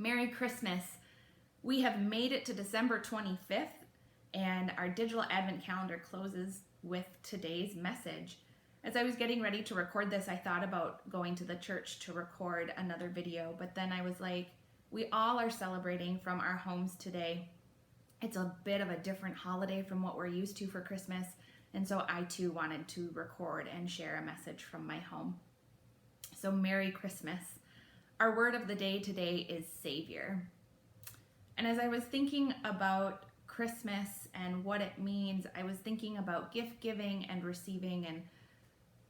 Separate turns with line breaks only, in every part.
Merry Christmas. We have made it to December 25th, and our digital Advent calendar closes with today's message. As I was getting ready to record this, I thought about going to the church to record another video, but then I was like, we all are celebrating from our homes today. It's a bit of a different holiday from what we're used to for Christmas, and so I too wanted to record and share a message from my home. So Merry Christmas. Our word of the day today is Savior. And as I was thinking about Christmas and what it means, I was thinking about gift giving and receiving and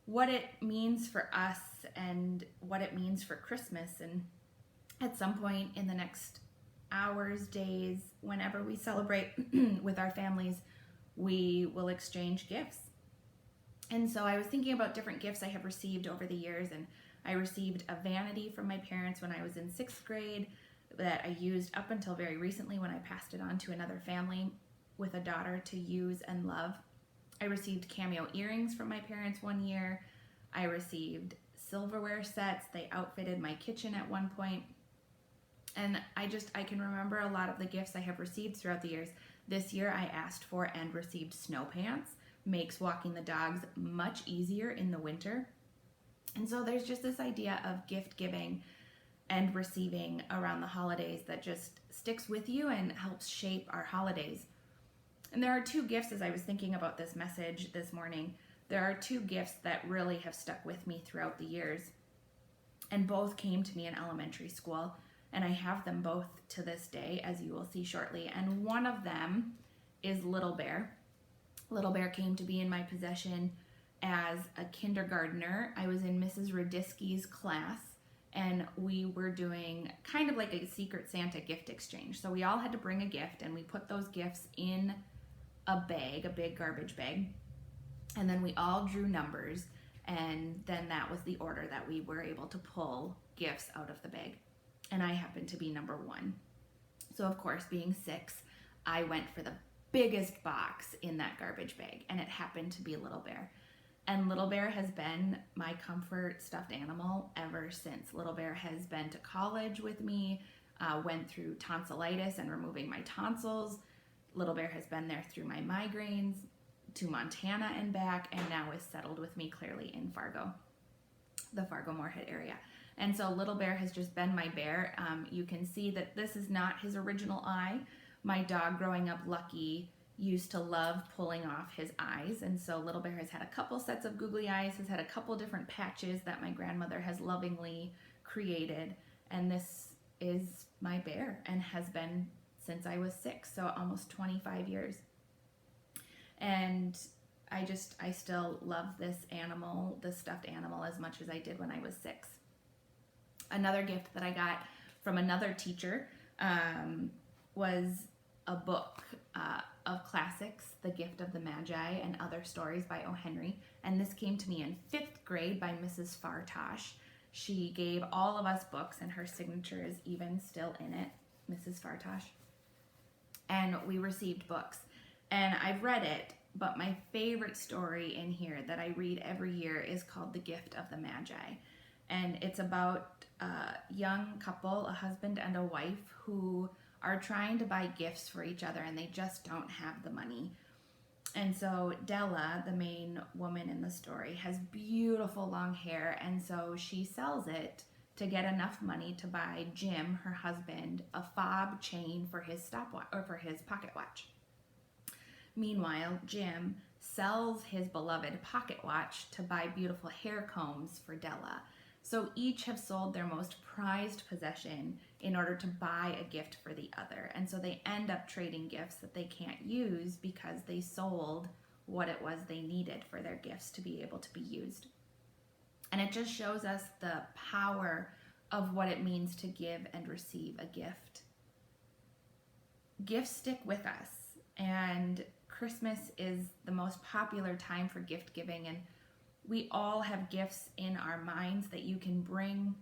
what it means for us and what it means for Christmas. And at some point in the next hours, days, whenever we celebrate with our families, we will exchange gifts. And so I was thinking about different gifts I have received over the years, and I received a vanity from my parents when I was in 6th grade that I used up until very recently when I passed it on to another family with a daughter to use and love. I received cameo earrings from my parents one year. I received silverware sets. They outfitted my kitchen at one point. And I can remember a lot of the gifts I have received throughout the years. This year I asked for and received snow pants. Makes walking the dogs much easier in the winter. And so there's just this idea of gift giving and receiving around the holidays that just sticks with you and helps shape our holidays. And there are two gifts, as I was thinking about this message this morning, there are two gifts that really have stuck with me throughout the years. And both came to me in elementary school, and I have them both to this day, as you will see shortly. And one of them is Little Bear. Little Bear came to be in my possession as a kindergartner. I was in Mrs. Radisky's class, and we were doing kind of like a Secret Santa gift exchange. So we all had to bring a gift, and we put those gifts in a bag, a big garbage bag, and then we all drew numbers, and then that was the order that we were able to pull gifts out of the bag. And I happened to be number 1. So of course, being 6, I went for the biggest box in that garbage bag, and it happened to be Little Bear. And Little Bear has been my comfort stuffed animal ever since. Little Bear has been to college with me, went through tonsillitis and removing my tonsils. Little Bear has been there through my migraines, to Montana and back, and now is settled with me clearly in Fargo, the Fargo Moorhead area. And so Little Bear has just been my bear. You can see that this is not his original eye. My dog growing up, Lucky, used to love pulling off his eyes, and so Little Bear has had a couple sets of googly eyes, has had a couple different patches that my grandmother has lovingly created, and this is my bear and has been since I was 6, so almost 25 years. And I still love this animal, this stuffed animal, as much as I did when I was 6. Another gift that I got from another teacher was a book of classics, The Gift of the Magi and Other Stories by O. Henry. And this came to me in 5th grade by Mrs. Fartosh. She gave all of us books, and her signature is even still in it, Mrs. Fartosh. And we received books. And I've read it, but my favorite story in here that I read every year is called The Gift of the Magi. And it's about a young couple, a husband and a wife, who are trying to buy gifts for each other, and they just don't have the money. And so Della, the main woman in the story, has beautiful long hair, and so she sells it to get enough money to buy Jim, her husband, a fob chain for his stopwatch or for his pocket watch. Meanwhile, Jim sells his beloved pocket watch to buy beautiful hair combs for Della. So each have sold their most prized possession in order to buy a gift for the other. And so they end up trading gifts that they can't use because they sold what it was they needed for their gifts to be able to be used. And it just shows us the power of what it means to give and receive a gift. Gifts stick with us, and Christmas is the most popular time for gift giving, and we all have gifts in our minds that you can bring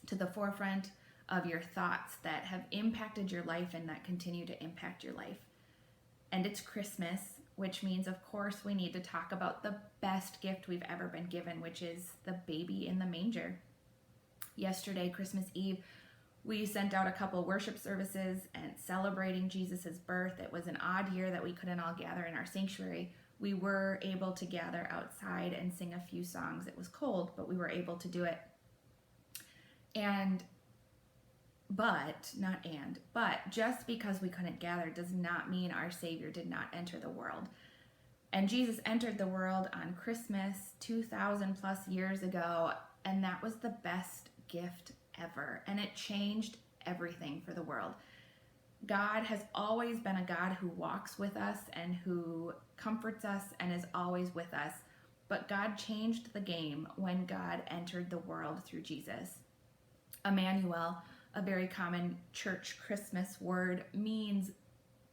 to the forefront of your thoughts that have impacted your life and that continue to impact your life. And it's Christmas, which means, of course, we need to talk about the best gift we've ever been given, which is the baby in the manger. Yesterday, Christmas Eve, We sent out a couple worship services and celebrating Jesus' birth. It was an odd year that we couldn't all gather in our sanctuary. We were able to gather outside and sing a few songs. It was cold, but we were able to do it. But just because we couldn't gather does not mean our Savior did not enter the world. And Jesus entered the world on Christmas 2,000 plus years ago, and that was the best gift ever. And it changed everything for the world. God has always been a God who walks with us and who comforts us and is always with us. But God changed the game when God entered the world through Jesus. Emmanuel, a very common church Christmas word, means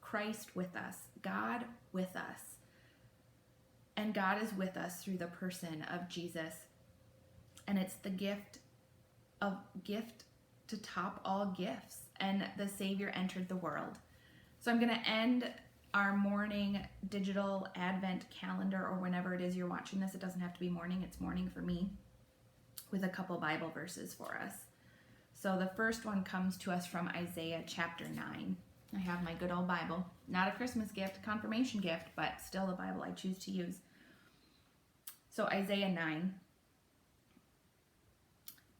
Christ with us, God with us. And God is with us through the person of Jesus. And it's the gift to top all gifts. And the Savior entered the world. So I'm going to end our morning digital Advent calendar, or whenever it is you're watching this. It doesn't have to be morning. It's morning for me, with a couple Bible verses for us. So the first one comes to us from Isaiah chapter 9. I have my good old Bible. Not a Christmas gift, confirmation gift, but still a Bible I choose to use. So Isaiah 9.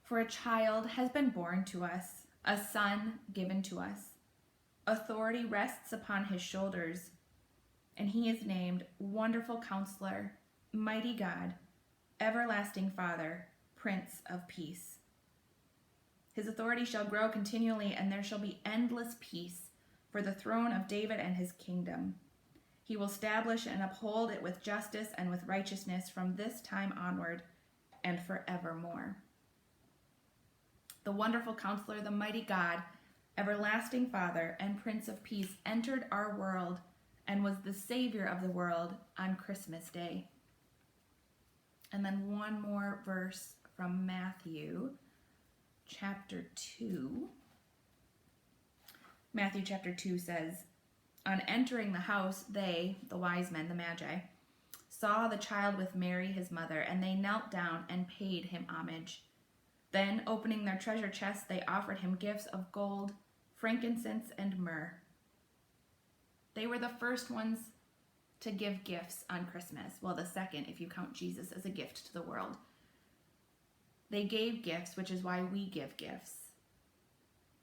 For a child has been born to us, a son given to us. Authority rests upon his shoulders, and he is named Wonderful Counselor, Mighty God, Everlasting Father, Prince of Peace. His authority shall grow continually, and there shall be endless peace for the throne of David and his kingdom. He will establish and uphold it with justice and with righteousness from this time onward and forevermore. The Wonderful Counselor, the Mighty God, Everlasting Father, and Prince of Peace entered our world and was the Savior of the world on Christmas Day. And then one more verse from Matthew chapter 2. Matthew chapter 2 says, on entering the house, they, the wise men, the Magi, saw the child with Mary, his mother, and they knelt down and paid him homage. Then, opening their treasure chests, they offered him gifts of gold, frankincense, and myrrh. They were the first ones to give gifts on Christmas. Well, the second, if you count Jesus as a gift to the world. They gave gifts, which is why we give gifts.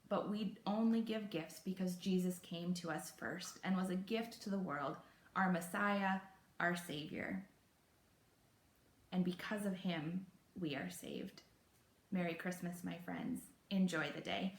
But we only give gifts because Jesus came to us first and was a gift to the world, our Messiah, our Savior. And because of him, we are saved. Merry Christmas, my friends. Enjoy the day.